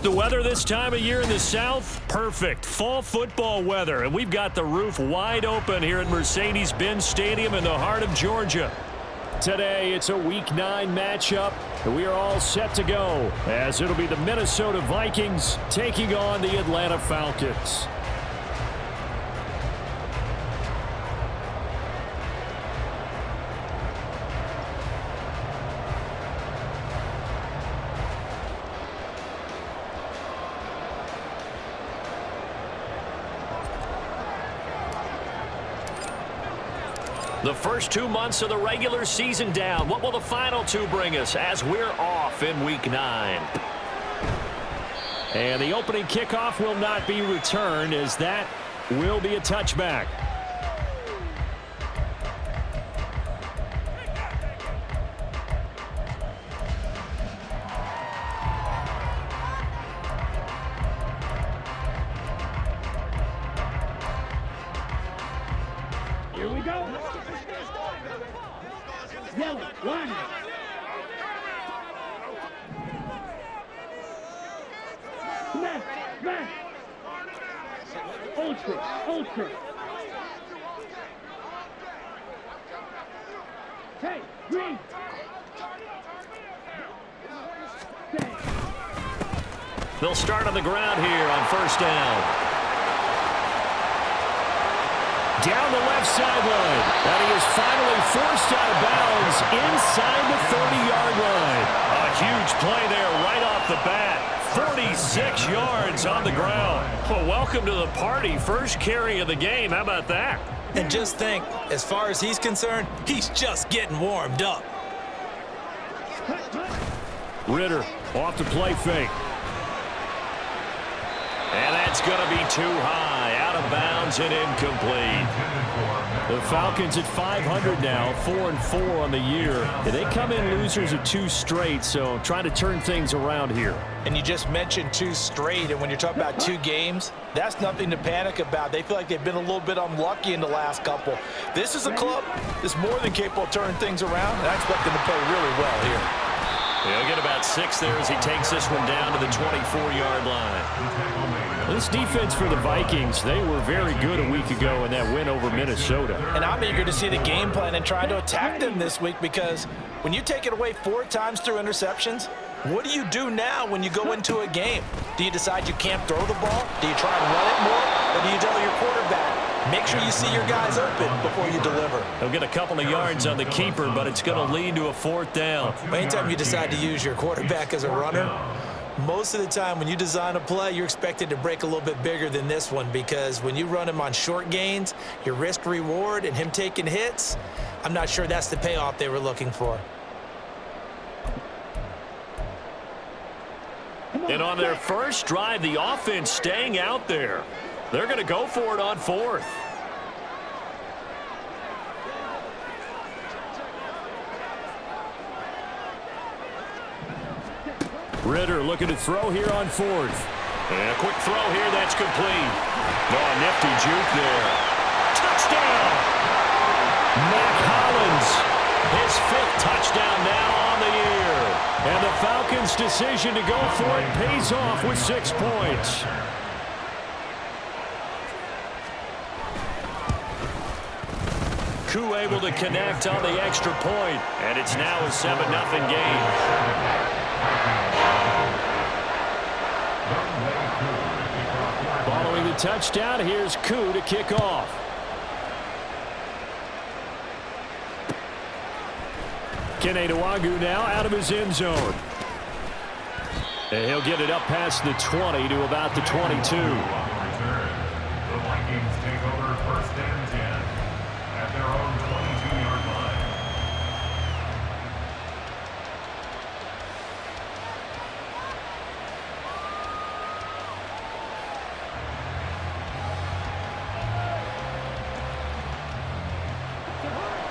The weather this time of year in the South, perfect. Fall football weather, and we've got the roof wide open here at Mercedes-Benz Stadium in the heart of Georgia. Today, it's a Week 9 matchup, and we are all set to go, as it'll be the Minnesota Vikings taking on the Atlanta Falcons. The first 2 months of the regular season down. What will the final two bring us as we're off in Week 9? And the opening kickoff will not be returned, as that will be a touchback. Here we go. Yellow, one. Smash. Ultra. Hey, green. They'll start on the ground here on first down. Down the left sideline, and he is finally forced out of bounds inside the 30-yard line. A huge play there right off the bat. 46 yards on the ground. Well, welcome to the party. First carry of the game. How about that? And just think, as far as he's concerned, he's just getting warmed up. Ritter off the play fake. And that's going to be too high, out of bounds and incomplete. The Falcons at 500 now, 4-4 on the year. They come in losers of 2 straight, so trying to turn things around here. And you just mentioned 2 straight, and when you're talking about 2 games, that's nothing to panic about. They feel like they've been a little bit unlucky in the last couple. This is a club that's more than capable of turning things around, and I expect them to play really well here. He'll get about 6 there as he takes this one down to the 24-yard line. This defense for the Vikings, they were very good a week ago in that win over Minnesota. And I'm eager to see the game plan and try to attack them this week, because when you take it away 4 times through interceptions, what do you do now when you go into a game? Do you decide you can't throw the ball? Do you try and run it more? Or do you tell your quarterback, make sure you see your guys open before you deliver? He'll get a couple of yards on the keeper, but it's going to lead to a 4th down. Anytime you decide to use your quarterback as a runner, most of the time when you design a play, you're expected to break a little bit bigger than this one, because when you run him on short gains, your risk-reward and him taking hits, I'm not sure that's the payoff they were looking for. And on their first drive, the offense staying out there. They're going to go for it on 4th. Ritter looking to throw here on 4th. And a quick throw here, that's complete. Oh, nifty juke there. Touchdown! Mac Hollins, his 5th touchdown now on the year. And the Falcons' decision to go for it pays off with 6 points. Koo able to connect on the extra point, and it's now a 7-0 game. Following the touchdown, here's Koo to kick off. Kene Nwangwu now out of his end zone. And he'll get it up past the 20 to about the 22. The Vikings take over first and 10 at their own 22-yard line.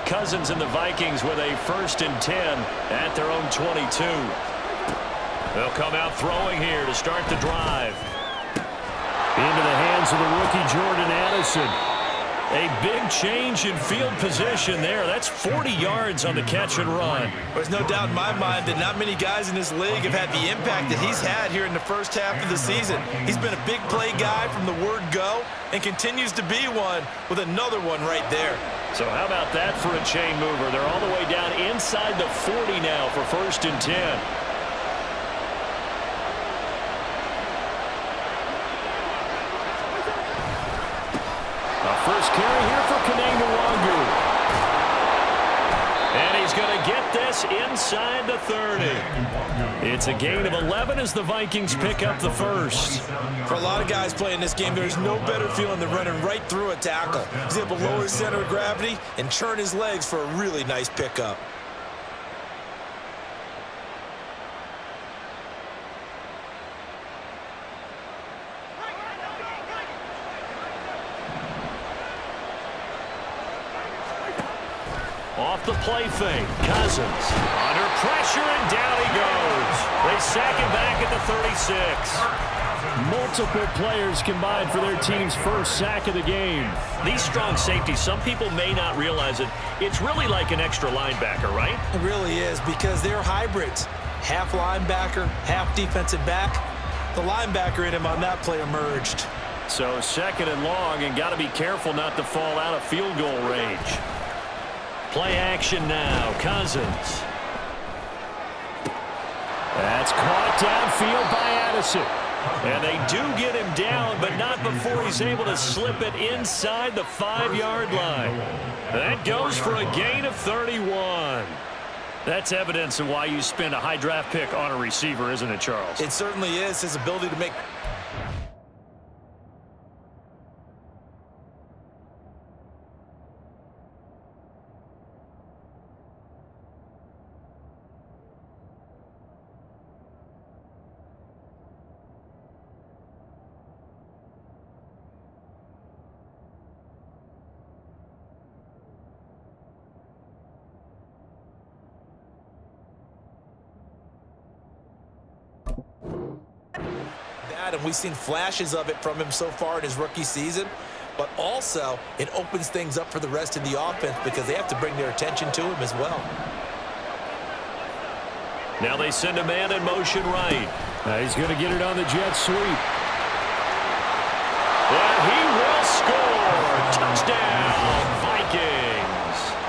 Cousins and the Vikings with a 1st and 10 at their own 22. They'll come out throwing here to start the drive. Into the hands of the rookie Jordan Addison. A big change in field position there. That's 40 yards on the catch and run. There's no doubt in my mind that not many guys in this league have had the impact that he's had here in the first half of the season. He's been a big play guy from the word go and continues to be one with another one right there. So how about that for a chain mover? They're all the way down inside the 40 now for 1st and 10. First carry here for Wk9. And he's going to get this inside the 30. It's a gain of 11 as the Vikings pick up the first. For a lot of guys playing this game, there's no better feeling than running right through a tackle. He's able to lower his center of gravity and churn his legs for a really nice pickup. Off the play fake, Cousins under pressure, and down he goes. They sack him back at the 36. Multiple players combined for their team's first sack of the game. These strong safeties, some people may not realize it. It's really like an extra linebacker, right? It really is, because they're hybrids. Half linebacker, half defensive back. The linebacker in him on that play emerged. So 2nd and long, and got to be careful not to fall out of field goal range. Play action now, Cousins. That's caught downfield by Addison. And they do get him down, but not before he's able to slip it inside the 5-yard line. That goes for a gain of 31. That's evidence of why you spend a high draft pick on a receiver, isn't it, Charles? It certainly is. His ability to make... and we've seen flashes of it from him so far in his rookie season, but also it opens things up for the rest of the offense because they have to bring their attention to him as well. Now they send a man in motion right. He's going to get it on the jet sweep. And he will score. Touchdown, Vikings.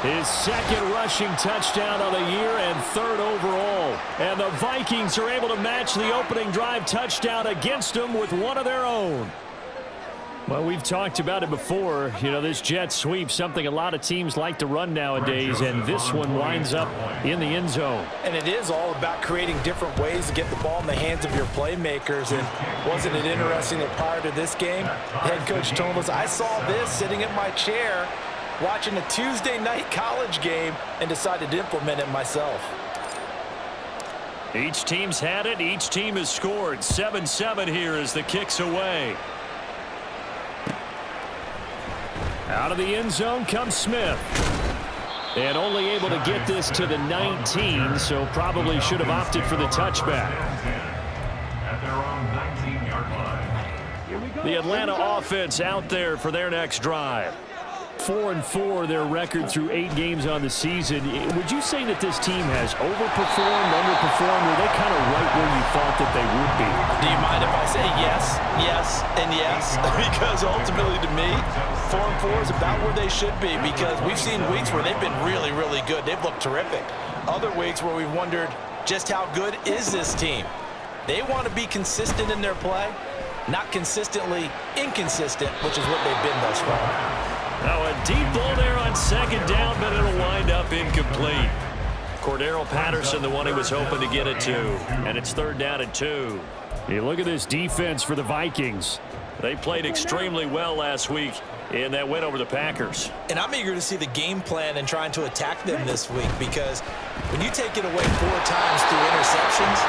His 2nd rushing touchdown of the year and 3rd overall. And the Vikings are able to match the opening drive touchdown against them with one of their own. Well, we've talked about it before. You know, this jet sweep, something a lot of teams like to run nowadays, and this one winds up in the end zone. And it is all about creating different ways to get the ball in the hands of your playmakers. And wasn't it interesting that prior to this game, head coach told us, I saw this sitting in my chair watching a Tuesday night college game and decided to implement it myself. Each team's had it. Each team has scored. 7-7 here as the kick's away. Out of the end zone comes Smith. And only able to get this to the 19, so probably should have opted for the touchback. At their own 19-yard line. The Atlanta offense out there for their next drive. 4-4 their record through 8 games on the season. Would you say that this team has overperformed, underperformed, or are they kind of right where you thought that they would be? Do you mind if I say yes, yes, and yes? Because ultimately to me, 4-4 is about where they should be, because we've seen weeks where they've been really, really good. They've looked terrific. Other weeks where we've wondered just how good is this team? They want to be consistent in their play, not consistently inconsistent, which is what they've been thus far. Now a deep ball there on 2nd down, but it'll wind up incomplete. Cordero Patterson, the one he was hoping to get it to. And it's 3rd down and 2. You look at this defense for the Vikings. They played extremely well last week in that win over the Packers. And I'm eager to see the game plan and trying to attack them this week, because when you take it away 4 times through interceptions,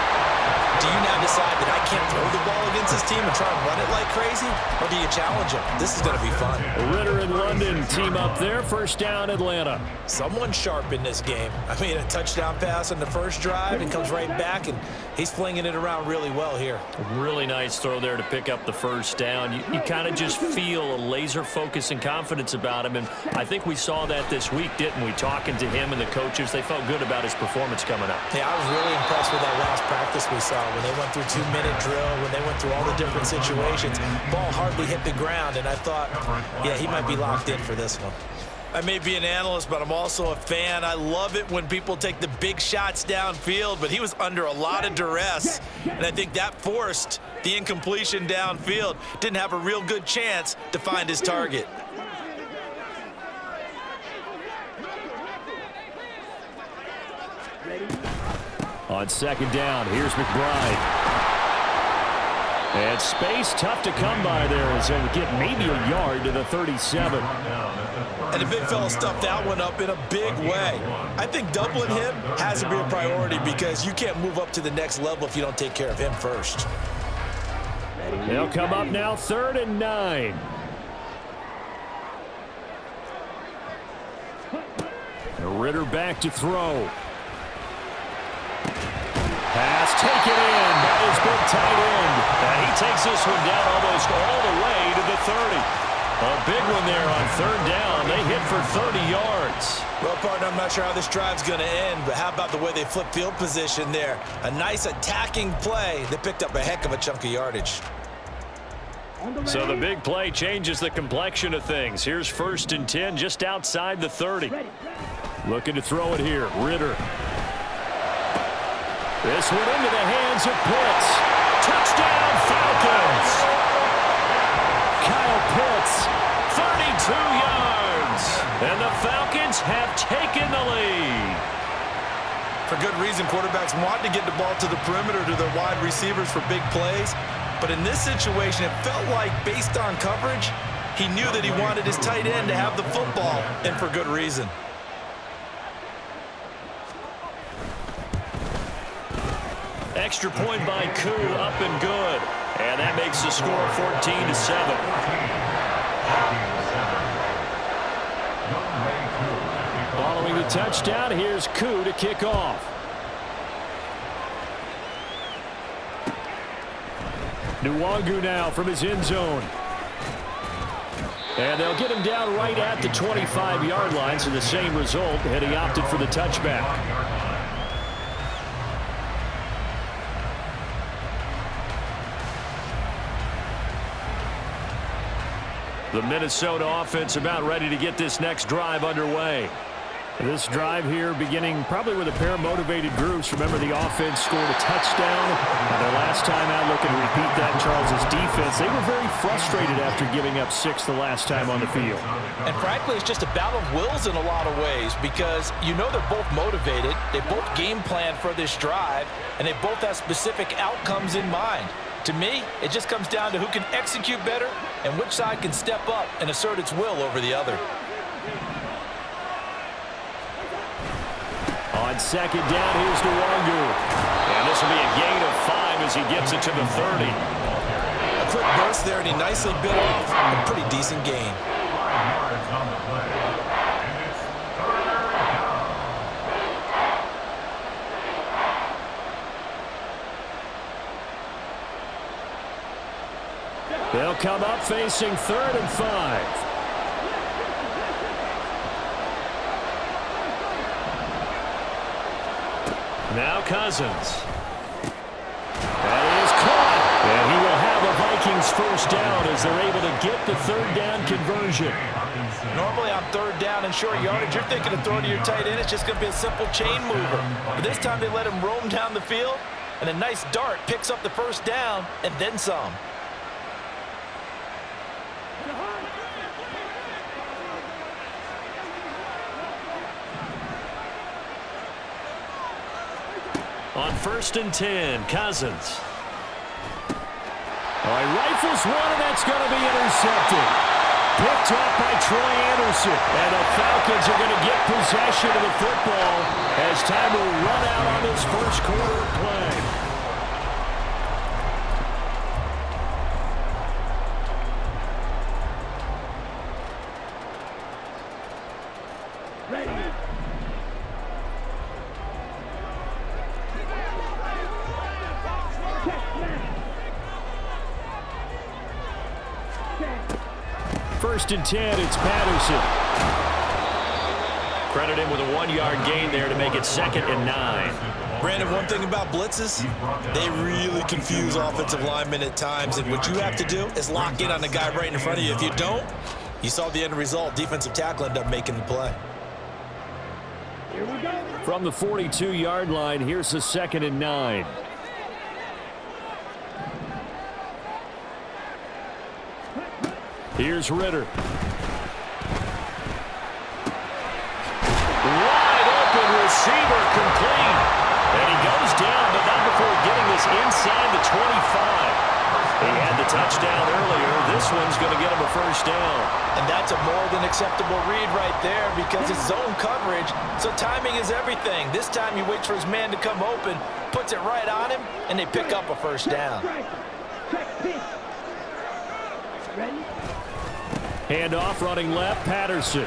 do you now decide that I can't throw the ball against his team and try and run it like crazy? Or do you challenge him? This is going to be fun. Ritter and London team up there. First down, Atlanta. Someone sharp in this game. I mean, a touchdown pass on the first drive and comes right back, and he's flinging it around really well here. Really nice throw there to pick up the first down. You kind of just feel a laser focus and confidence about him, and I think we saw that this week, didn't we? Talking to him and the coaches, they felt good about his performance coming up. Yeah, I was really impressed with that last practice we saw when they went through 2-minute drill, when they went through all the different situations. Ball hardly hit the ground, and I thought, yeah, he might be locked in for this one. I may be an analyst, but I'm also a fan. I love it when people take the big shots downfield, but he was under a lot of duress, and I think that forced the incompletion downfield. Didn't have a real good chance to find his target. On second down, here's McBride. And space tough to come by there as they get maybe a yard to the 37. And the big fella stuffed that one up in a big way. I think doubling him has to be a priority because you can't move up to the next level if you don't take care of him first. They'll come up now, 3rd and 9. Ritter back to throw. Pass taken in by his big tight end. And he takes this one down almost all the way to the 30. A big one there on 3rd down. They hit for 30 yards. Well, partner, I'm not sure how this drive's going to end, but how about the way they flip field position there? A nice attacking play. They picked up a heck of a chunk of yardage. So the big play changes the complexion of things. Here's 1st and 10 just outside the 30. Looking to throw it here. Ritter. This one into the hands of Pitts. Touchdown, Falcons. Kyle Pitts, 32 yards. And the Falcons have taken the lead. For good reason, quarterbacks want to get the ball to the perimeter to their wide receivers for big plays. But in this situation, it felt like based on coverage, he knew that he wanted his tight end to have the football, and for good reason. Extra point by Koo, up and good. And that makes the score 14-7. Following the touchdown, here's Koo to kick off. Wk9 now from his end zone. And they'll get him down right at the 25-yard line, so the same result, and he opted for the touchback. The Minnesota offense about ready to get this next drive underway. This drive here beginning probably with a pair of motivated groups. Remember, the offense scored a touchdown. Their last time out, looking to repeat that, Charles' defense. They were very frustrated after giving up 6 the last time on the field. And frankly, it's just a battle of wills in a lot of ways because you know they're both motivated. They both game plan for this drive, and they both have specific outcomes in mind. To me, it just comes down to who can execute better and which side can step up and assert its will over the other. On second down, here's Wk9. And this will be a gain of 5 as he gets it to the 30. A quick burst there, and he nicely bit off a pretty decent gain. They'll come up facing 3rd and 5. Now Cousins. That is caught. And he will have a Vikings first down as they're able to get the 3rd down conversion. Normally on 3rd down and short yardage, you're thinking of throwing to your tight end. It's just going to be a simple chain mover. But this time they let him roam down the field, and a nice dart picks up the first down and then some. On 1st and 10, Cousins. All right, rifles one, and that's going to be intercepted. Picked up by Troy Anderson. And the Falcons are going to get possession of the football as time will run out on this first quarter of play. Ready. Check, snap. Check. First and 10, it's Patterson. Credit him with a 1-yard gain there to make it 2nd and 9. Brandon, one thing about blitzes, they really confuse offensive linemen at times, and what you have to do is lock in on the guy right in front of you. If you don't, you saw the end result. Defensive tackle ended up making the play. Here we go. From the 42-yard line, here's the 2nd and 9. Here's Ritter. Wide open receiver complete. And he goes down, but not before getting this inside the 25. He had the touchdown earlier. This one's going to get him a first down. And that's a more than acceptable read right there because it's zone coverage, so timing is everything. This time he waits for his man to come open, puts it right on him, and they pick up a first down. Check, pitch. Ready? Handoff running left, Patterson.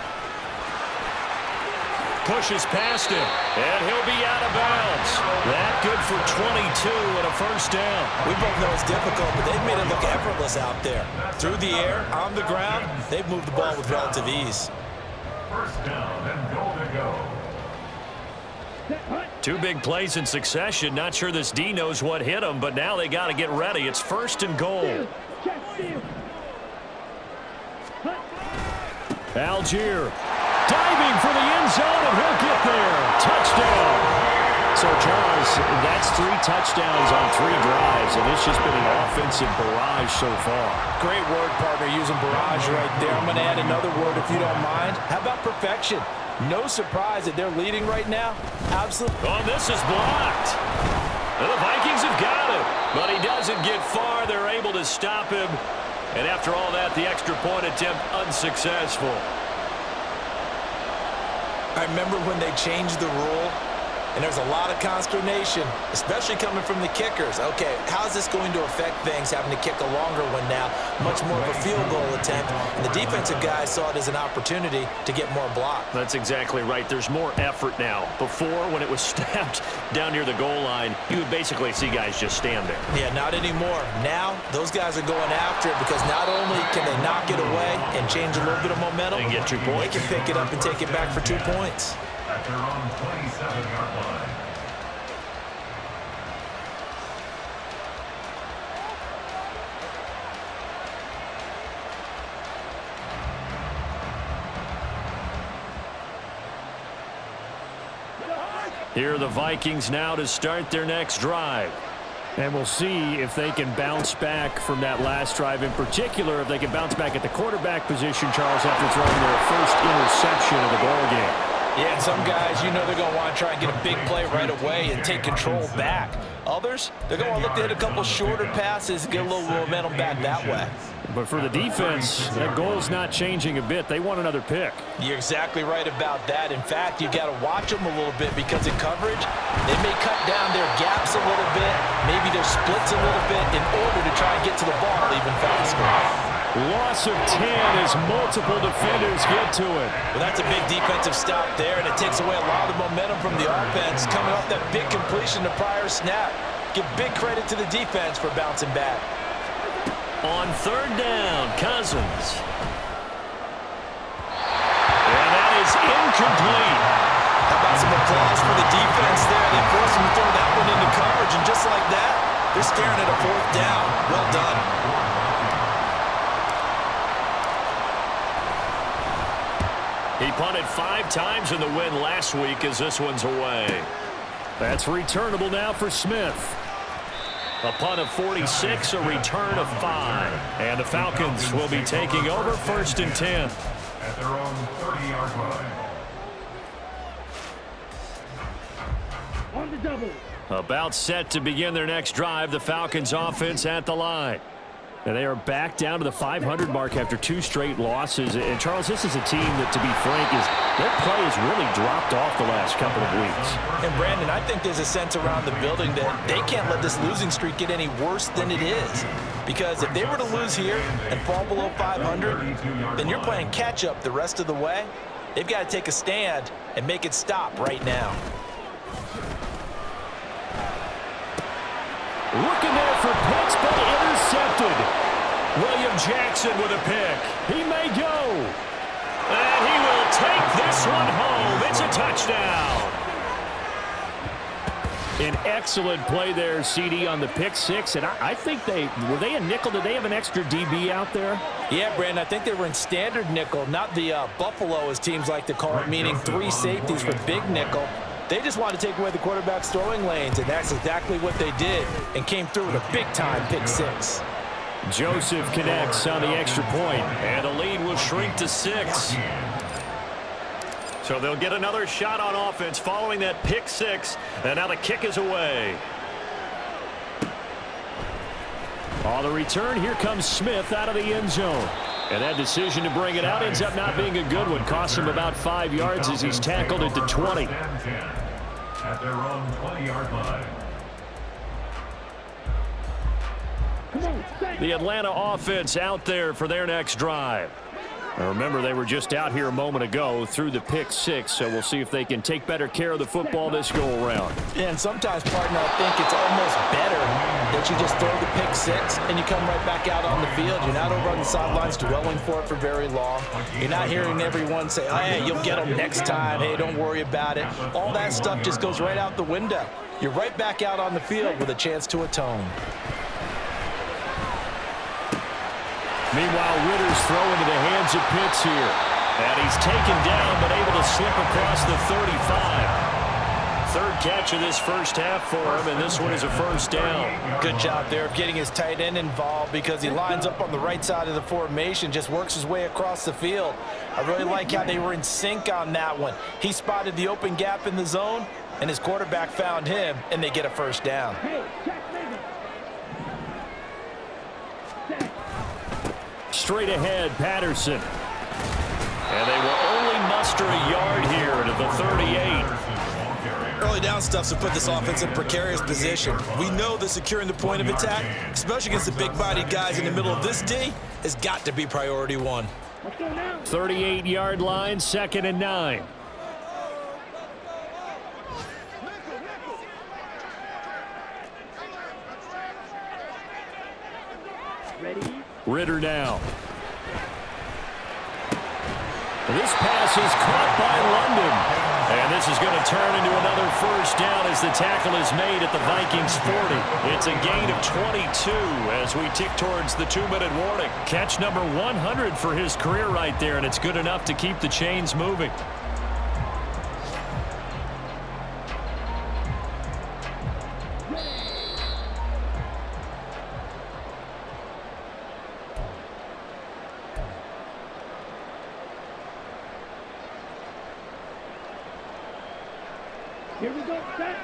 Pushes past him, and he'll be out of bounds. That good for 22 and a first down. We both know it's difficult, but they've made it look effortless out there. Through the air, on the ground, they've moved the ball with relative ease. First down and goal to go. Two big plays in succession. Not sure this D knows what hit him, but now they got to get ready. It's 1st and goal. Check, steal. Algier diving for the end zone, and he'll get there. Touchdown. So, Charles, that's 3 touchdowns on 3 drives, and it's just been an offensive barrage so far. Great word, partner, using barrage right there. I'm going to add another word if you don't mind. How about perfection? No surprise that they're leading right now. Absolutely. Oh, this is blocked. And the Vikings have got him, but he doesn't get far. They're able to stop him. And after all that, the extra point attempt unsuccessful. I remember when they changed the rule, and there's a lot of consternation, especially coming from the kickers. Okay, how's this going to affect things, having to kick a longer one now, much more of a field goal attempt, and the defensive guys saw it as an opportunity to get more block. That's exactly right. There's more effort now. Before, when it was snapped down near the goal line, you would basically see guys just stand there. Yeah, not anymore. Now, those guys are going after it because not only can they knock it away and change a little bit of momentum, and get 2 points. they can pick it up and take it back for 2 points. At their own 27-yard line. Here are the Vikings now to start their next drive. And we'll see if they can bounce back from that last drive, in particular, if they can bounce back at the quarterback position, Charles, after throwing their first interception of the ball game. Yeah, and some guys, you know they're going to want to try and get a big play right away and take control back. Others, they're going to look to hit a couple shorter passes, get a little momentum back that way. But for the defense, that goal's not changing a bit. They want another pick. You're exactly right about that. In fact, you've got to watch them a little bit because in coverage, they may cut down their gaps a little bit, maybe their splits a little bit in order to try and get to the ball even faster. Loss of 10 as multiple defenders get to it. Well, that's a big defensive stop there, and it takes away a lot of the momentum from the offense coming off that big completion the prior snap. Give big credit to the defense for bouncing back. On 3rd down, Cousins. And that is incomplete. How about some applause for the defense there? They forced him to throw that one into coverage, and just like that, they're staring at a 4th down. Well done. He punted 5 times in the win last week as this one's away. That's returnable now for Smith. A punt of 46, a return of 5. And the Falcons will be taking over 1st and 10. At their own 30-yard line. On the double. About set to begin their next drive, the Falcons offense at the line. And they are back down to the 500 mark after 2 straight losses. And, Charles, this is a team that, to be frank, their play has really dropped off the last couple of weeks. And, Brandon, I think there's a sense around the building that they can't let this losing streak get any worse than it is. Because if they were to lose here and fall below 500, then you're playing catch-up the rest of the way. They've got to take a stand and make it stop right now. Looking there for picks, but intercepted. William Jackson with a pick. He may go. And he will take this one home. It's a touchdown. An excellent play there, CD, on the pick six. And I think were they a nickel? Did they have an extra DB out there? Yeah, Brandon, I think they were in standard nickel, not the Buffalo, as teams like to call it, meaning 3 safeties for big nickel. They just wanted to take away the quarterback's throwing lanes, and that's exactly what they did, and came through with a big-time pick six. Joseph connects on the extra point, and the lead will shrink to 6. So they'll get another shot on offense following that pick six, and now the kick is away. On the return, here comes Smith out of the end zone. And that decision to bring it out ends up not being a good one. Costs him about 5 yards as he's tackled at the 20. At their own 20-yard line. The Atlanta offense out there for their next drive. Now remember, they were just out here a moment ago through the pick six, so we'll see if they can take better care of the football this go-around. Yeah, and sometimes, partner, I think it's almost better that you just throw the pick six and you come right back out on the field. You're not over on the sidelines dwelling for it for very long. You're not hearing everyone say, oh, hey, you'll get them next time. Hey, don't worry about it. All that stuff just goes right out the window. You're right back out on the field with a chance to atone. Meanwhile, Ritter's throw into the hands of Pitts here. And he's taken down, but able to slip across the 35. Third catch of this first half for him, and this one is a first down. Good job there of getting his tight end involved because he lines up on the right side of the formation, just works his way across the field. I really like how they were in sync on that one. He spotted the open gap in the zone, and his quarterback found him, and they get a first down. Straight ahead, Patterson. And they will only muster a yard here to the 38. Early down stuff's to put this offense in precarious position. We know that securing the point of attack, especially against the big-bodied guys in the middle of this D, has got to be priority one. 38-yard line, 2nd and 9. Ready? Ritter now. This pass is caught by London. And this is going to turn into another first down as the tackle is made at the Vikings 40. It's a gain of 22 as we tick towards the 2-minute warning. Catch number 100 for his career right there, and it's good enough to keep the chains moving. Here we go, set.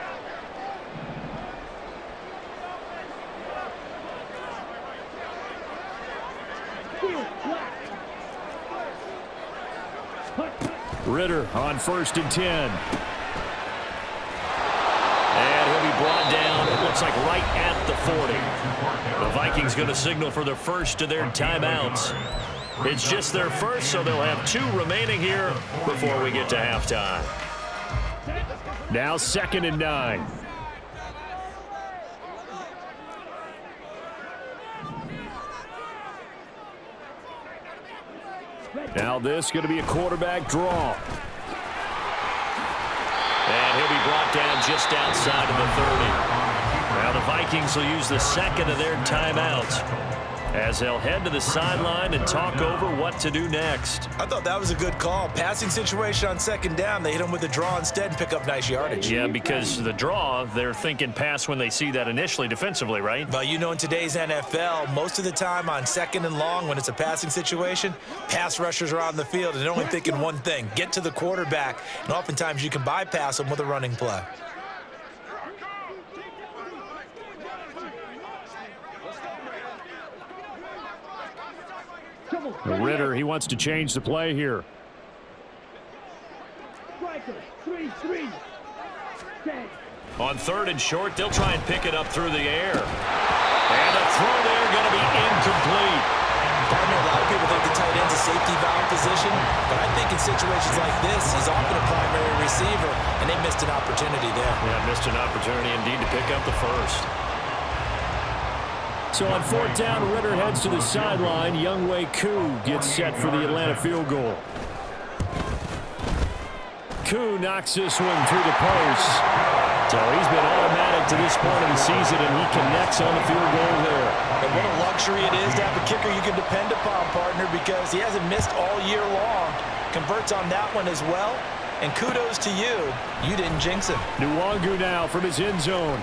Ritter on 1st and 10. And he'll be brought down, it looks like right at the 40. The Vikings going to signal for the first of their timeouts. It's just their first, so they'll have 2 remaining here before we get to halftime. Now 2nd and 9. Now this going to be a quarterback draw. And he'll be brought down just outside of the 30. Now the Vikings will use the 2nd of their timeouts as they'll head to the sideline and talk over what to do next. I thought that was a good call. Passing situation on 2nd down. They hit him with a draw instead and pick up nice yardage. Yeah, because the draw, they're thinking pass when they see that initially defensively, right? But you know, in today's NFL, most of the time on 2nd and long, when it's a passing situation, pass rushers are on the field and they're only thinking one thing, get to the quarterback. And oftentimes you can bypass them with a running play. Ritter, he wants to change the play here. Striker, 3-3. Set. On 3rd and short, they'll try and pick it up through the air. And the throw there going to be incomplete. Partner, a lot of people think the tight end's a safety valve position, but I think in situations like this, he's often a primary receiver, and they missed an opportunity there. Yeah, missed an opportunity indeed to pick up the first. So on fourth down, Ritter heads to the sideline. Wk9 gets set for the Atlanta field goal. Wk9 knocks this one through the post. So he's been automatic to this point of the season, and he connects on the field goal there. And what a luxury it is to have a kicker you can depend upon, partner, because he hasn't missed all year long. Converts on that one as well. And kudos to you. You didn't jinx him. Wk9 now from his end zone.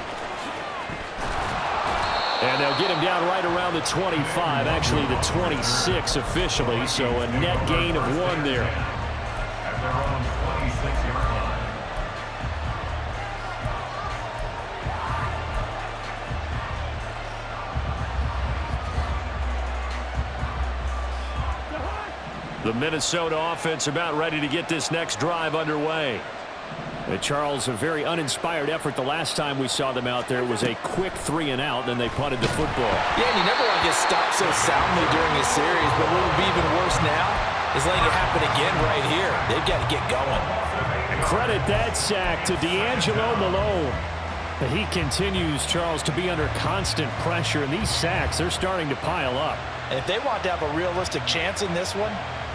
And they'll get him down right around the 25, actually the 26 officially, so a net gain of 1 there. At their own 26-yard line. The Minnesota offense about ready to get this next drive underway. Charles, a very uninspired effort the last time we saw them out there. It was a quick 3-and-out, then they punted the football. Yeah, and you never want to get stopped so soundly during a series, but what would be even worse now is letting it happen again right here. They've got to get going. Credit that sack to D'Angelo Malone. He continues, Charles, to be under constant pressure, and these sacks, they're starting to pile up. And if they want to have a realistic chance in this one,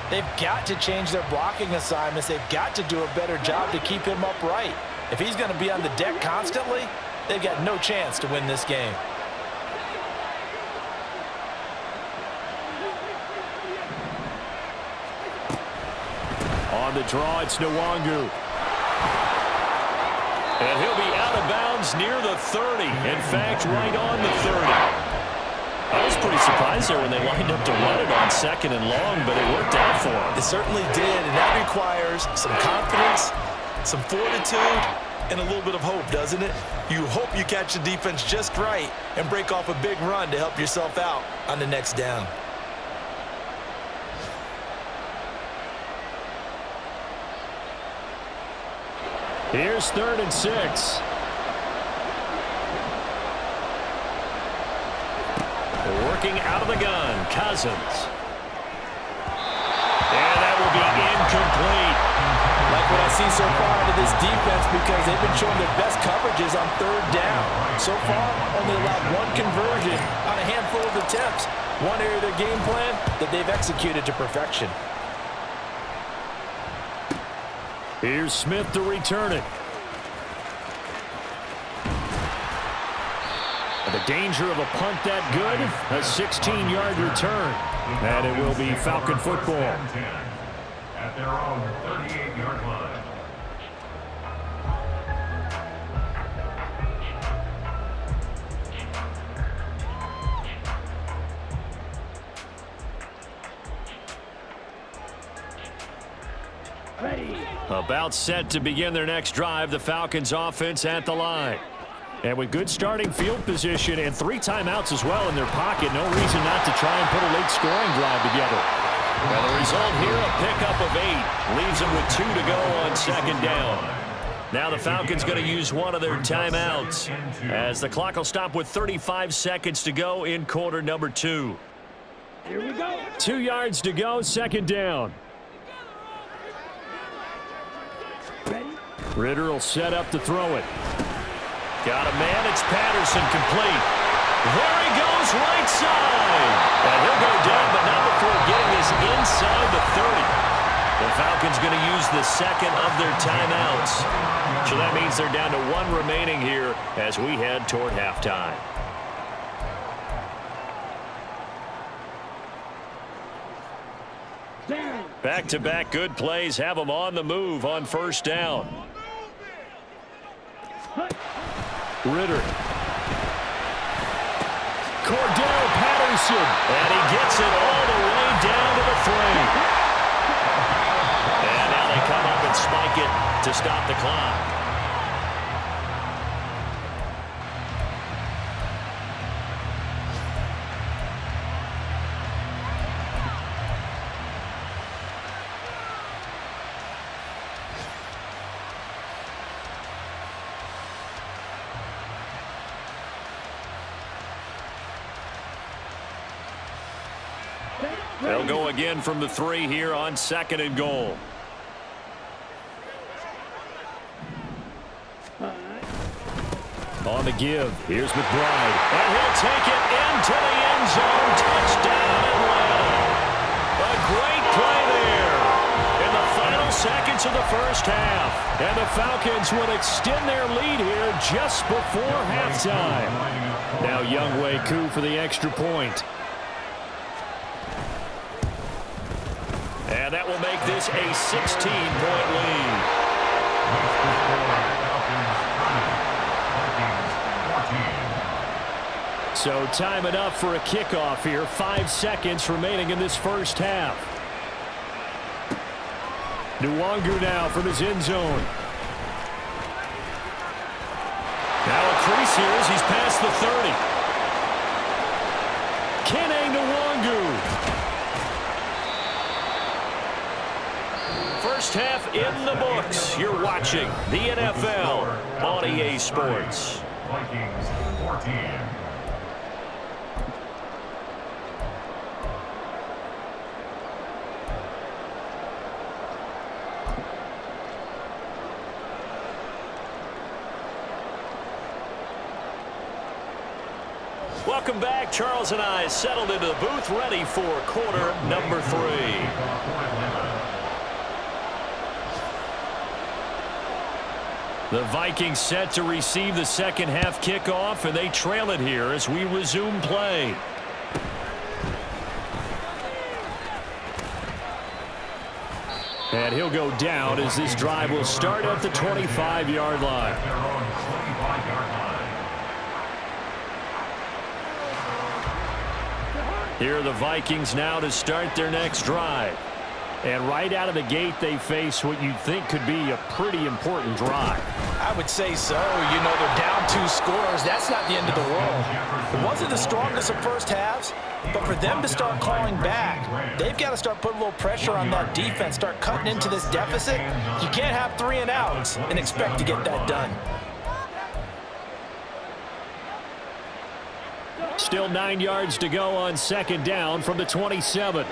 they've got to change their blocking assignments. They've got to do a better job to keep him upright. If he's going to be on the deck constantly, they've got no chance to win this game. On the draw, it's Nwangwu. And he'll be out of bounds near the 30. In fact, right on the 30. I was pretty surprised there when they lined up to run it on 2nd and long, but it worked out for them. It certainly did, and that requires some confidence, some fortitude, and a little bit of hope, doesn't it? You hope you catch the defense just right and break off a big run to help yourself out on the next down. Here's 3rd and 6. Working out of the gun, Cousins. And that will be incomplete. Like what I see so far out of this defense, because they've been showing their best coverages on 3rd down. So far, only allowed 1 conversion on a handful of attempts. One area of their game plan that they've executed to perfection. Here's Smith to return it. The danger of a punt that good, a 16-yard return. And it will be Falcon football. At their own 38-yard line. Ready. About set to begin their next drive, the Falcons offense at the line. And with good starting field position and 3 timeouts as well in their pocket, no reason not to try and put a late scoring drive together. Well, the result here, a pickup of 8. Leaves them with 2 to go on 2nd down. Now the Falcons going to use one of their timeouts as the clock will stop with 35 seconds to go in quarter number 2. Here we go. 2 yards to go, 2nd down. Ready. Ritter will set up to throw it. Got a man, it's Patterson, complete. There he goes, right side. And he'll go down, but not before getting this inside the 30. The Falcons going to use the 2nd of their timeouts. So that means they're down to 1 remaining here as we head toward halftime. Down. Back-to-back good plays have them on the move on 1st down. Ritter. Cordell Patterson. And he gets it all the way down to the 3. And now they come up and spike it to stop the clock. They'll go again from the 3 here on 2nd and goal. the give. Here's McBride. And he'll take it into the end zone. Touchdown Atlanta. A great play there in the final seconds of the first half. And the Falcons will extend their lead here just before halftime. Now Wk9 for the extra point. And that will make this a 16-point lead. So time enough for a kickoff here. 5 seconds remaining in this first half. Wk9 now from his end zone. Now a crease here as he's past the 30. Wk9. First half in the books. You're watching the NFL on EA Sports. Vikings 14. Welcome back. Charles and I settled into the booth, ready for quarter number 3. The Vikings set to receive the second half kickoff, and they trail it here as we resume play. And he'll go down as this drive will start at the 25-yard line. Here are the Vikings now to start their next drive. And right out of the gate, they face what you'd think could be a pretty important drive. I would say so. You know, they're down 2 scores. That's not the end of the world. It wasn't the strongest of first halves, but for them to start calling back, they've got to start putting a little pressure on that defense, start cutting into this deficit. You can't have 3 and outs and expect to get that done. Still 9 yards to go on second down from the 27.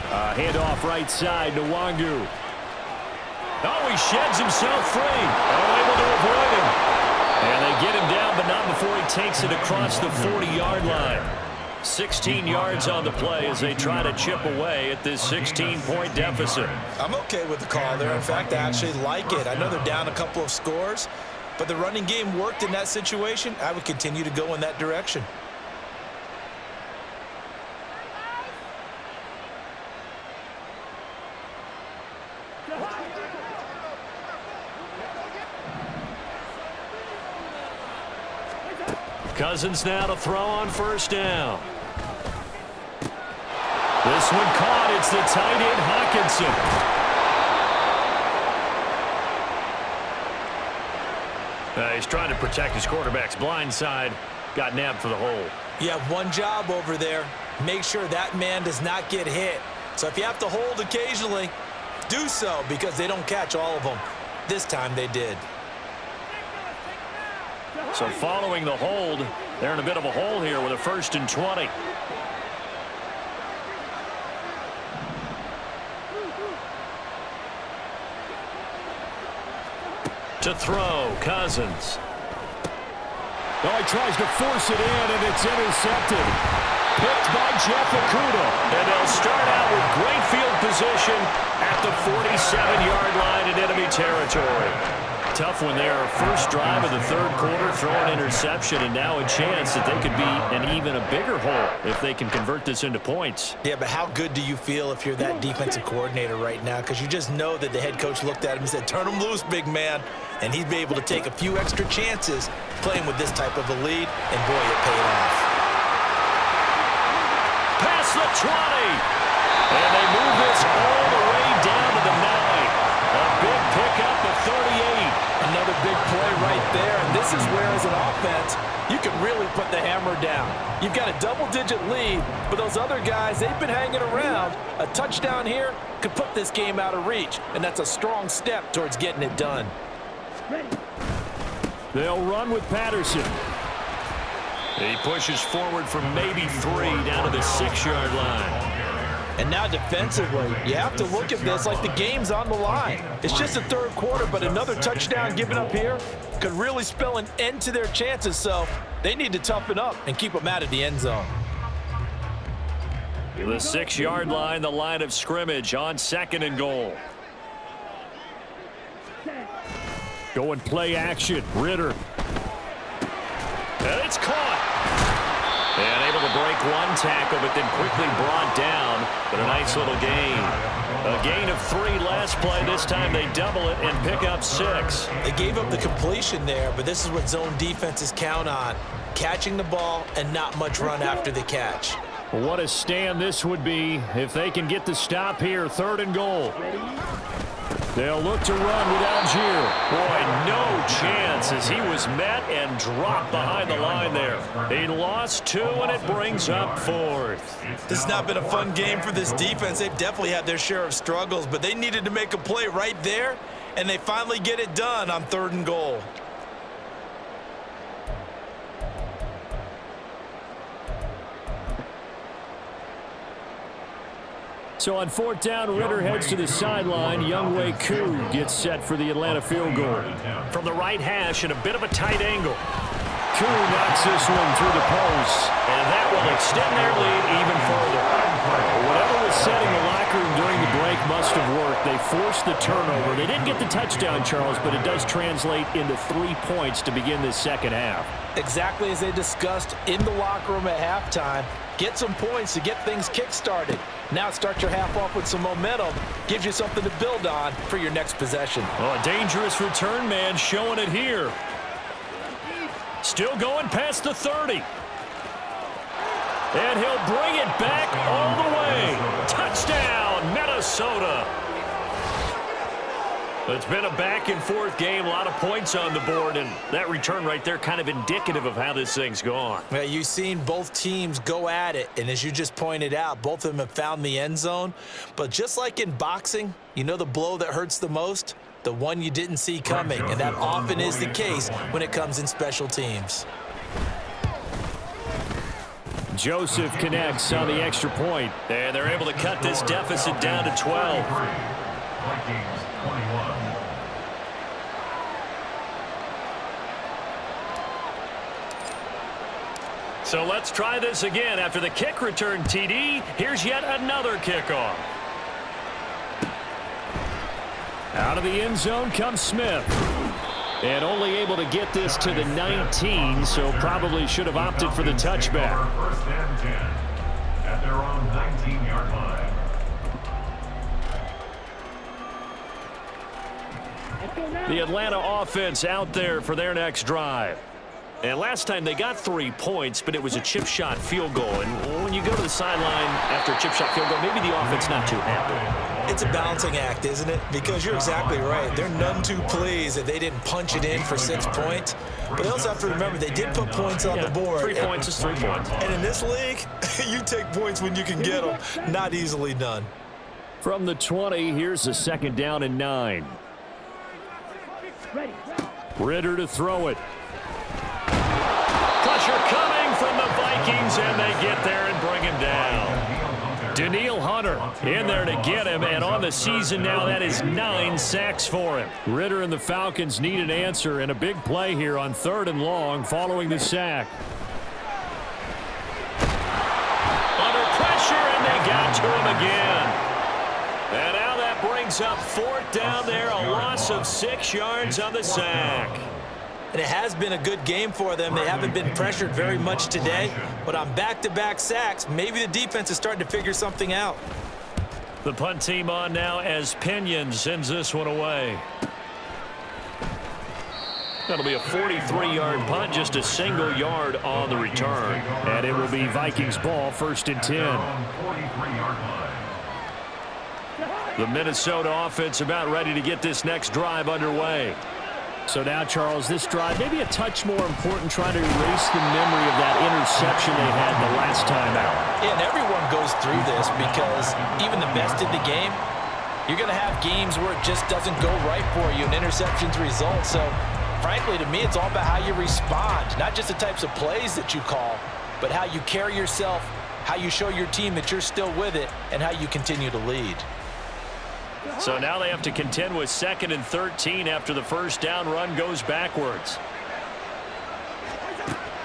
Handoff right side to Wk9. Oh, he sheds himself free. Able to avoid him. And they get him down, but not before he takes it across the 40-yard line. 16 yards on the play as they try to chip away at this 16-point deficit. I'm okay with the call there. In fact, I actually like it. I know they're down a couple of scores, but the running game worked in that situation. I would continue to go in that direction. Cousins now to throw on first down. This one caught. It's the tight end, Hawkinson. He's trying to protect his quarterback's blind side. Got nabbed for the hole. You have one job over there. Make sure that man does not get hit. So if you have to hold occasionally, do so, because they don't catch all of them. This time they did. So following the hold, they're in a bit of a hole here with a 1st and 20. To throw, Cousins. Oh, he tries to force it in, and it's intercepted. Picked by Okudah. And they'll start out with great field position at the 47-yard line in enemy territory. Tough one there. First drive of the 3rd quarter, throw an interception, and now a chance that they could be an even a bigger hole if they can convert this into points. Yeah, but how good do you feel if you're that defensive coordinator right now? Because you just know that the head coach looked at him and said, turn him loose, big man. And he'd be able to take a few extra chances playing with this type of a lead, and boy, it paid off. Past the 20. And they move this all the way down to the 9. A big pickup of 38. Another big play right there, and this is where, as an offense, you can really put the hammer down. You've got a double-digit lead, but those other guys, they've been hanging around. A touchdown here could put this game out of reach, and that's a strong step towards getting it done. They'll run with Patterson. He pushes forward from maybe 3 down to the 6-yard line. And now defensively, you have to look at this like the game's on the line. It's just the third quarter, but another touchdown given up here could really spell an end to their chances, so they need to toughen up and keep them out of the end zone. The 6-yard line, the line of scrimmage on 2nd and goal. Going play action, Ritter. And it's caught. And able to break one tackle, but then quickly brought down. But a nice little gain. A gain of 3 last play. This time they double it and pick up 6. They gave up the completion there, but this is what zone defenses count on. Catching the ball and not much run after the catch. What a stand this would be if they can get the stop here. 3rd and goal. They'll look to run with Algier. Boy, no chance as he was met and dropped behind the line there. He lost 2, and it brings up 4th. This has not been a fun game for this defense. They've definitely had their share of struggles, but they needed to make a play right there, and they finally get it done on 3rd and goal. So on 4th down, Ritter heads to the sideline. Wk9 gets set for the Atlanta field goal. From the right hash and a bit of a tight angle. Koo knocks this one through the post. And that will extend their lead even further. Whatever was setting the locker room during the break must have worked. They forced the turnover. They didn't get the touchdown, Charles, but it does translate into 3 points to begin this second half. Exactly as they discussed in the locker room at halftime. Get some points to get things kick-started. Now start your half off with some momentum. Gives you something to build on for your next possession. Oh, a dangerous return man showing it here. Still going past the 30. And he'll bring it back all the way. Touchdown, Minnesota. It's been a back-and-forth game, a lot of points on the board, and that return right there kind of indicative of how this thing's gone. Well, you've seen both teams go at it, and as you just pointed out, both of them have found the end zone. But just like in boxing, you know the blow that hurts the most? The one you didn't see coming, and that often is the case when it comes in special teams. Joseph connects on the extra point, and they're able to cut this deficit down to 12. Vikings 21. So let's try this again. After the kick return TD, here's yet another kickoff. Out of the end zone comes Smith. And only able to get this to the 19, so probably should have opted for the touchback. 1st and 10 at their own 19-yard line. The Atlanta offense out there for their next drive. And last time they got 3 points, but it was a chip shot field goal. And when you go to the sideline after a chip shot field goal, maybe the offense not too happy. It's a balancing act, isn't it? Because you're exactly right. They're none too pleased that they didn't punch it in for 6 points. But they also have to remember they did put points on the board. 3 points is 3 points. And in this league, you take points when you can get them. Not easily done. From the 20, here's a 2nd down and 9. Ritter to throw it. Pressure coming from the Vikings, and they get there and bring him down. Danielle Hunter in there to get him, and on the season now, that is 9 sacks for him. Ritter and the Falcons need an answer, and a big play here on 3rd and long following the sack. Under pressure, and they got to him again. And now that brings up 4th down there, a loss of 6 yards on the sack. And it has been a good game for them. They haven't been pressured very much today, but on back-to-back sacks, maybe the defense is starting to figure something out. The punt team on now as Pinion sends this one away. That'll be a 43-yard punt, just a single yard on the return. And it will be Vikings ball, 1st and 10. 43-yard line. The Minnesota offense about ready to get this next drive underway. So now, Charles, this drive maybe a touch more important, trying to erase the memory of that interception they had the last time out. Yeah, and everyone goes through this because even the best in the game, you're going to have games where it just doesn't go right for you and interceptions result. So, frankly, to me, it's all about how you respond, not just the types of plays that you call, but how you carry yourself, how you show your team that you're still with it, and how you continue to lead. So now they have to contend with 2nd and 13 after the first down run goes backwards.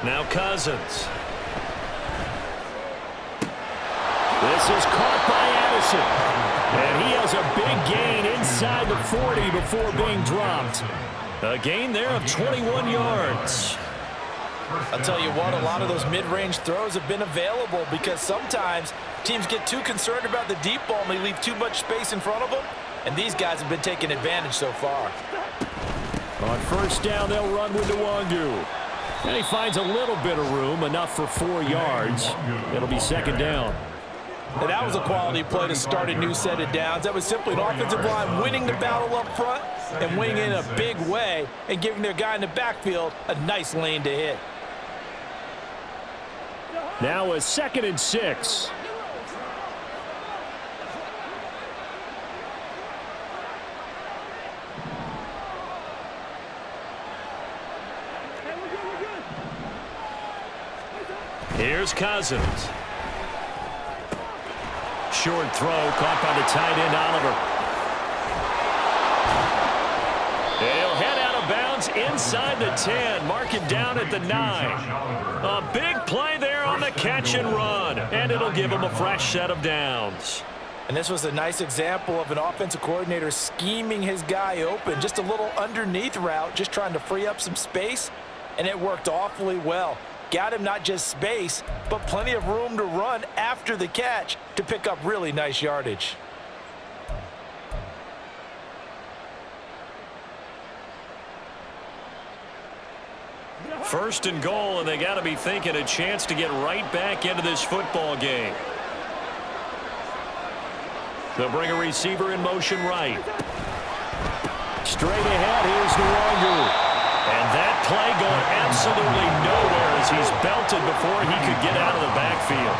Now Cousins. This is caught by Addison. And he has a big gain inside the 40 before being dropped. A gain there of 21 yards. I'll tell you what, a lot of those mid-range throws have been available because sometimes teams get too concerned about the deep ball and they leave too much space in front of them. And these guys have been taking advantage so far. On first down, they'll run with Nwangu. And he finds a little bit of room, enough for 4 yards. It'll be 2nd down. And that was a quality play to start a new set of downs. That was simply an offensive line winning the battle up front and winning in a big way and giving their guy in the backfield a nice lane to hit. Now a 2nd and 6. Here's Cousins. Short throw caught by the tight end, Oliver. He'll head out of bounds inside the 10. Mark it down at the 9. A big play there on the catch and run. And it'll give him a fresh set of downs. And this was a nice example of an offensive coordinator scheming his guy open. Just a little underneath route, just trying to free up some space. And it worked awfully well. Got him not just space, but plenty of room to run after the catch to pick up really nice yardage. First and goal, and they got to be thinking a chance to get right back into this football game. They'll bring a receiver in motion right. Straight ahead, here's Nwangu. And that play going absolutely nowhere as he's belted before he could get out of the backfield.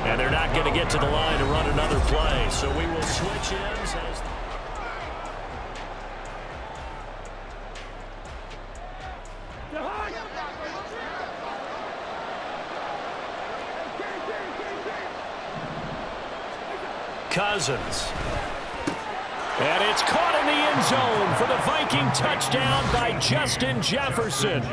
And they're not going to get to the line to run another play, so we will switch ends as... Cousins. And it's caught in the end zone for the Viking touchdown by Justin Jefferson.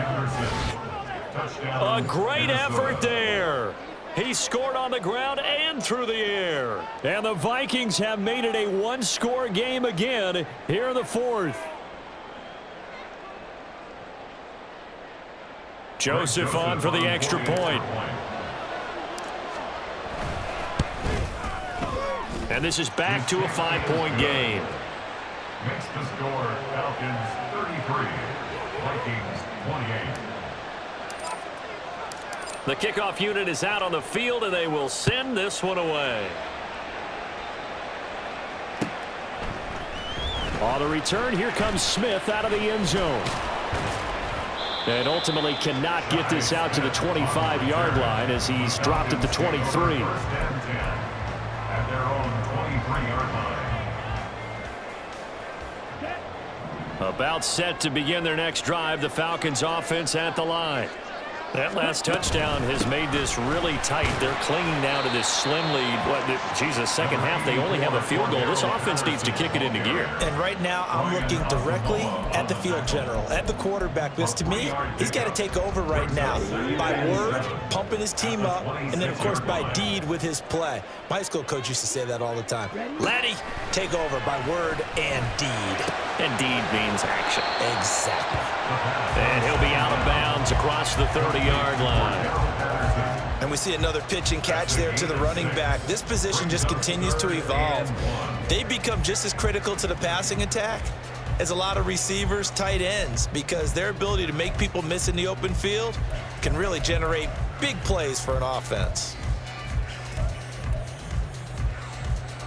A great effort there. He scored on the ground and through the air. And the Vikings have made it a one-score game again here in the 4th. Joseph on for the extra point. And this is back to a 5-point game. Makes the score Falcons 33, Vikings 28. The kickoff unit is out on the field, and they will send this one away. On the return, here comes Smith out of the end zone. And ultimately cannot get this out to the 25-yard line as he's dropped at the 23. At their own 23-yard line. About set to begin their next drive, the Falcons offense at the line. That last touchdown has made this really tight. They're clinging now to this slim lead. Second half, they only have a field goal. This offense needs to kick it into gear. And right now, I'm looking directly at the field general, at the quarterback. Because to me, he's got to take over right now. By word, pumping his team up, and then, of course, by deed with his play. My high school coach used to say that all the time. Laddie, take over by word and deed. And deed means action. Exactly. And he'll be out of bounds across the 30-yard line. And we see another pitch and catch there to the running back. This position just continues to evolve. They become just as critical to the passing attack as a lot of receivers, tight ends, because their ability to make people miss in the open field can really generate big plays for an offense.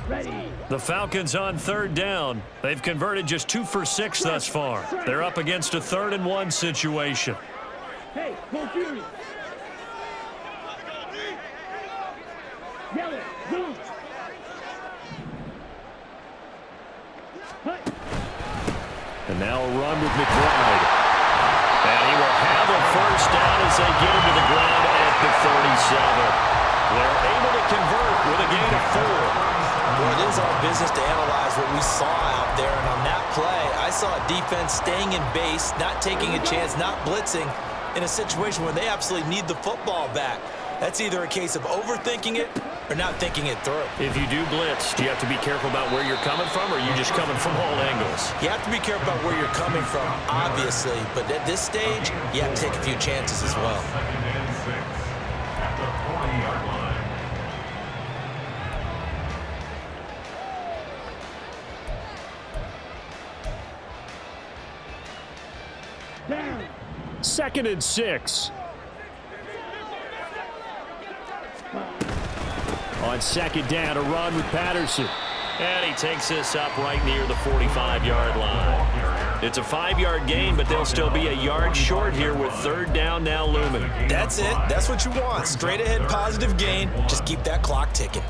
Ready. The Falcons on 3rd down. They've converted just 2 for 6 thus far. They're up against a 3rd and 1 situation. Hey, go Fury. Yell it. Zoom. And now a run with McBride. And he will have a first down as they get him to the ground at the 37. They're able to convert with a gain of 4. Well, it is our business to analyze what we saw out there, and on that play, I saw a defense staying in base, not taking a chance, not blitzing, in a situation where they absolutely need the football back. That's either a case of overthinking it or not thinking it through. If you do blitz, do you have to be careful about where you're coming from, or are you just coming from all angles? You have to be careful about where you're coming from, obviously, but at this stage, you have to take a few chances as well. Second and 6 at the 40-yard line. Down. 2nd and 6. On 2nd down, a run with Patterson. And he takes this up right near the 45-yard line. It's a 5-yard gain, but they'll still be a yard short here with 3rd down now looming. That's it. That's what you want. Straight ahead positive gain. Just keep that clock ticking.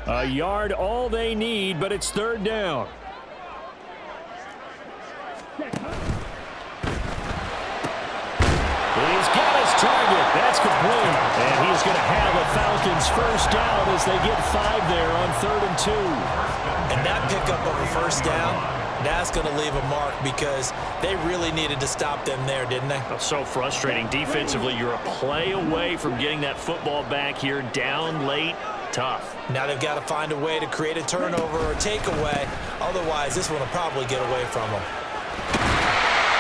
A yard all they need, but it's 3rd down. He's got his target. That's complete. And he's going to have a Falcons first down as they get 5 there on 3rd and 2. And that pickup of a first down, that's going to leave a mark because they really needed to stop them there, didn't they? So frustrating. Defensively, you're a play away from getting that football back here down late. Tough. Now they've got to find a way to create a turnover or takeaway. Otherwise, this one will probably get away from them.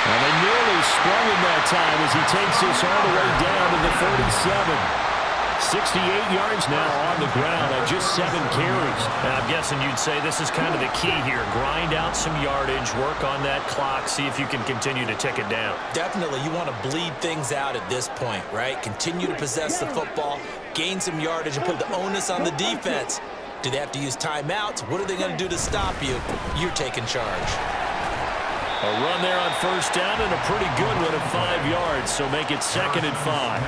And they nearly sprung him that time as he takes this all the way down to the 37. 68 yards now on the ground on just 7 carries. And I'm guessing you'd say this is kind of the key here. Grind out some yardage, work on that clock, see if you can continue to tick it down. Definitely, you want to bleed things out at this point, right? Continue to possess the football, gain some yardage, and put the onus on the defense. Do they have to use timeouts? What are they going to do to stop you? You're taking charge. A run there on first down and a pretty good one of 5 yards, so make it 2nd and 5.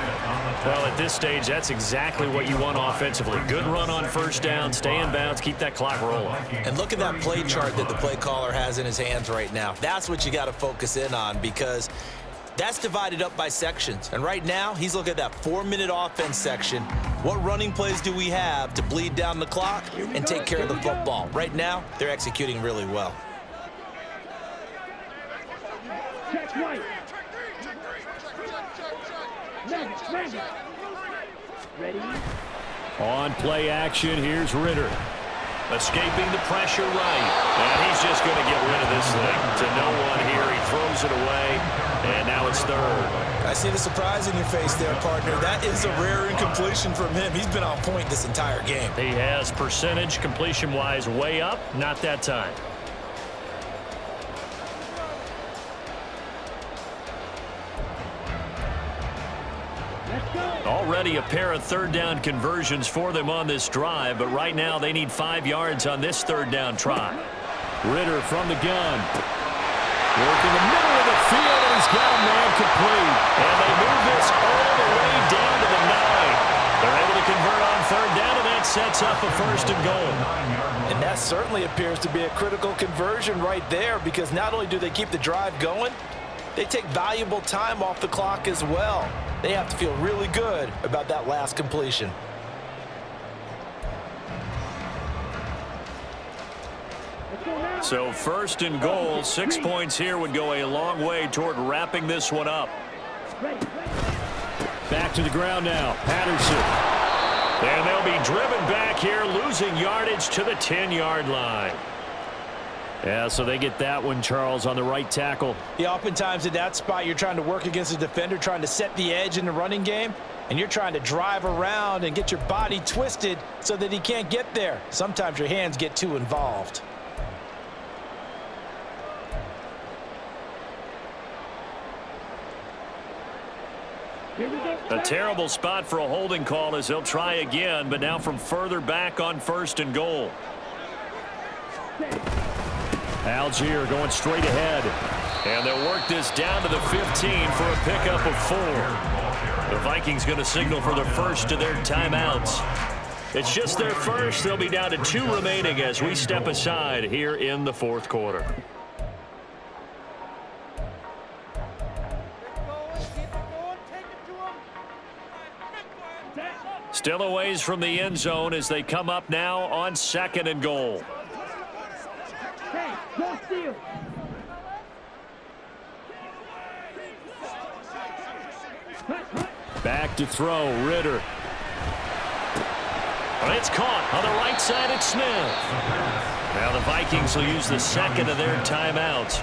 Well, at this stage, that's exactly what you want offensively. Good run on first down, stay in bounds, keep that clock rolling. And look at that play chart that the play caller has in his hands right now. That's what you got to focus in on because that's divided up by sections. And right now, he's looking at that 4-minute offense section. What running plays do we have to bleed down the clock and take care of the football? Right now, they're executing really well. Catch right. Magic. Ready? On play action, here's Ritter. Escaping the pressure right. And he's just going to get rid of this thing. To no one here. He throws it away. And now it's 3rd. I see the surprise in your face there, partner. That is a rare incompletion from him. He's been on point this entire game. He has percentage completion-wise way up. Not that time. Already a pair of 3rd down conversions for them on this drive, but right now they need 5 yards on this 3rd down try. Ritter from the gun. Working the middle of the field, and he's got a man complete. And they move this all the way down to the 9. They're able to convert on 3rd down, and that sets up a 1st and goal. And that certainly appears to be a critical conversion right there because not only do they keep the drive going, they take valuable time off the clock as well. They have to feel really good about that last completion. So 1st and goal, 6 points here would go a long way toward wrapping this one up. Back to the ground now, Patterson. And they'll be driven back here, losing yardage to the 10-yard line. Yeah, so they get that one, Charles, on the right tackle. Yeah, oftentimes in that spot, you're trying to work against a defender, trying to set the edge in the running game, and you're trying to drive around and get your body twisted so that he can't get there. Sometimes your hands get too involved. A terrible spot for a holding call as they'll try again, but now from further back on 1st and goal. Algier going straight ahead. And they'll work this down to the 15 for a pickup of 4. The Vikings going to signal for the first of their timeouts. It's just their first. They'll be down to 2 remaining as we step aside here in the fourth quarter. Still a ways from the end zone as they come up now on 2nd and goal. Hey, go steal. Back to throw, Ritter. But it's caught on the right side at Smith. Now the Vikings will use the second of their timeouts.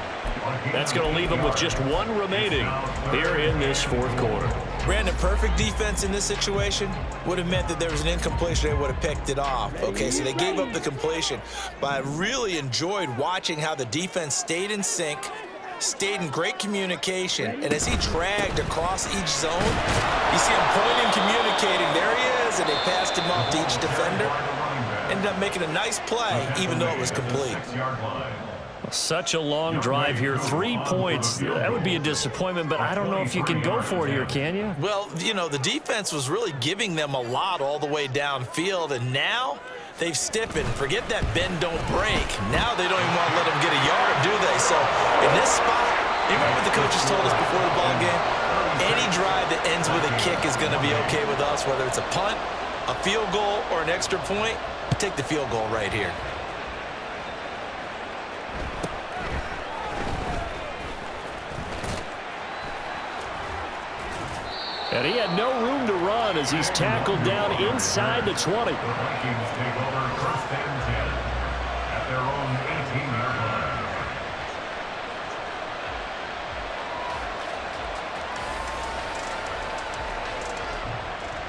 That's going to leave them with just 1 remaining here in this fourth quarter. Brandon, perfect defense in this situation would have meant that there was an incompletion. They would have picked it off. Okay, so they gave up the completion. But I really enjoyed watching how the defense stayed in sync, stayed in great communication, and as he dragged across each zone, you see him pointing, communicating. There he is, and they passed him off to each defender. Ended up making a nice play, even though it was complete. Such a long drive here. 3 points. That would be a disappointment, but I don't know if you can go for it here, can you? Well, you know, the defense was really giving them a lot all the way downfield, and now they've stiffened. Forget that bend, don't break. Now they don't even want to let them get a yard, do they? So in this spot, you remember what the coaches told us before the ball game? Any drive that ends with a kick is going to be okay with us, whether it's a punt, a field goal, or an extra point. Take the field goal right here. And he had no room to run as he's tackled down inside the 20. The Vikings take over 1st and 10 at their own 18-yard line.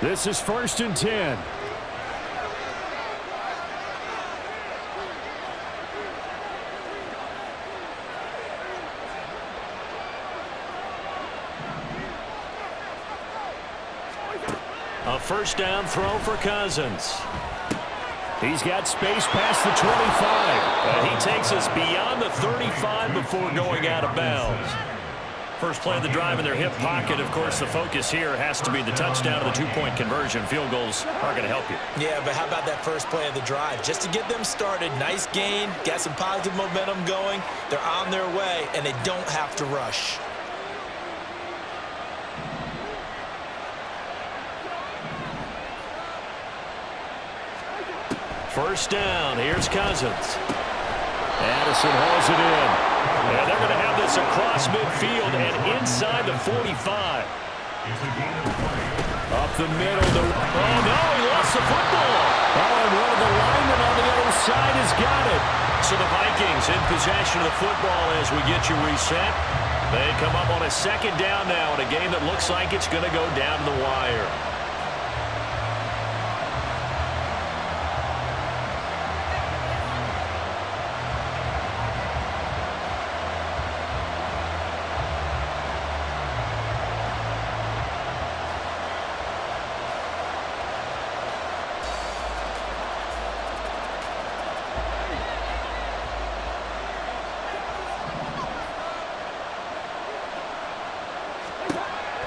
This is 1st and 10. A 1st down throw for Cousins. He's got space past the 25. And he takes us beyond the 35 before going out of bounds. First play of the drive in their hip pocket. Of course, the focus here has to be the touchdown or the 2-point conversion. Field goals aren't going to help you. Yeah, but how about that first play of the drive? Just to get them started, nice gain, got some positive momentum going. They're on their way, and they don't have to rush. First down, here's Cousins. Addison hauls it in. And they're going to have this across midfield and inside the 45. Up the middle. Oh, no, he lost the football. Oh, and one of the linemen on the other side has got it. So the Vikings in possession of the football as we get you reset. They come up on a 2nd down now in a game that looks like it's going to go down to the wire.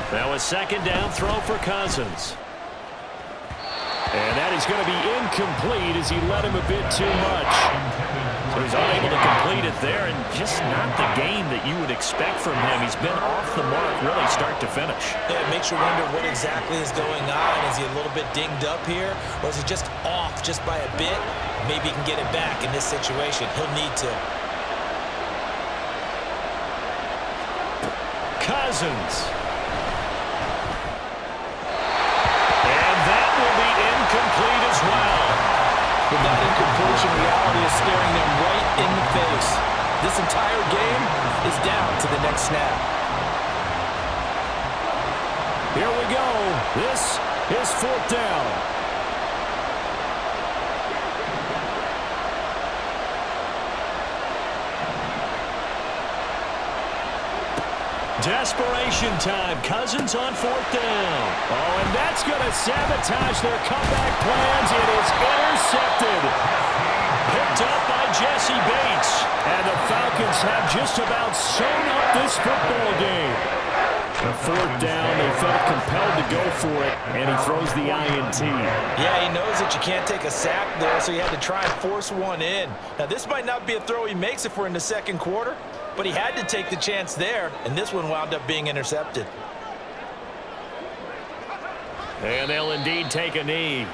Now a 2nd down throw for Cousins. And that is going to be incomplete as he let him a bit too much. So he's unable to complete it there, and just not the game that you would expect from him. He's been off the mark really start to finish. Yeah, it makes you wonder what exactly is going on. Is he a little bit dinged up here, or is he just off just by a bit? Maybe he can get it back in this situation. He'll need to. Cousins. Complete as well. But that incompletion reality is staring them right in the face. This entire game is down to the next snap. Here we go. This is 4th down. Desperation time. Cousins on 4th down. Oh, and that's going to sabotage their comeback plans. It is intercepted. Picked up by Jesse Bates. And the Falcons have just about sewn up this football game. A fourth down, they felt compelled to go for it, and he throws the INT. Yeah, he knows that you can't take a sack there, so he had to try and force one in. Now, this might not be a throw he makes if we're in the second quarter, but he had to take the chance there, and this one wound up being intercepted. And they'll indeed take a knee.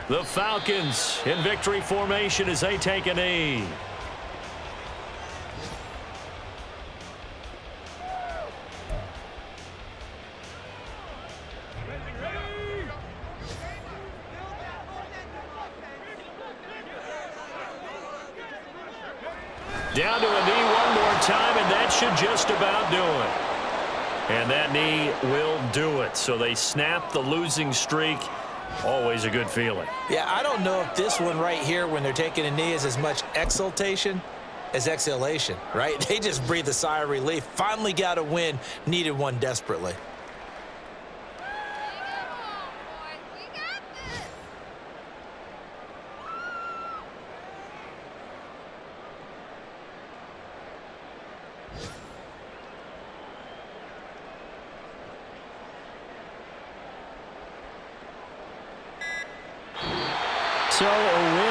The Falcons in victory formation as they take a knee. Down to a knee one more time, and that should just about do it. And that knee will do it. So they snap the losing streak. Always a good feeling. Yeah, I don't know if this one right here when they're taking a knee is as much exultation as exhalation, right? They just breathe a sigh of relief. Finally got a win, needed one desperately. So a win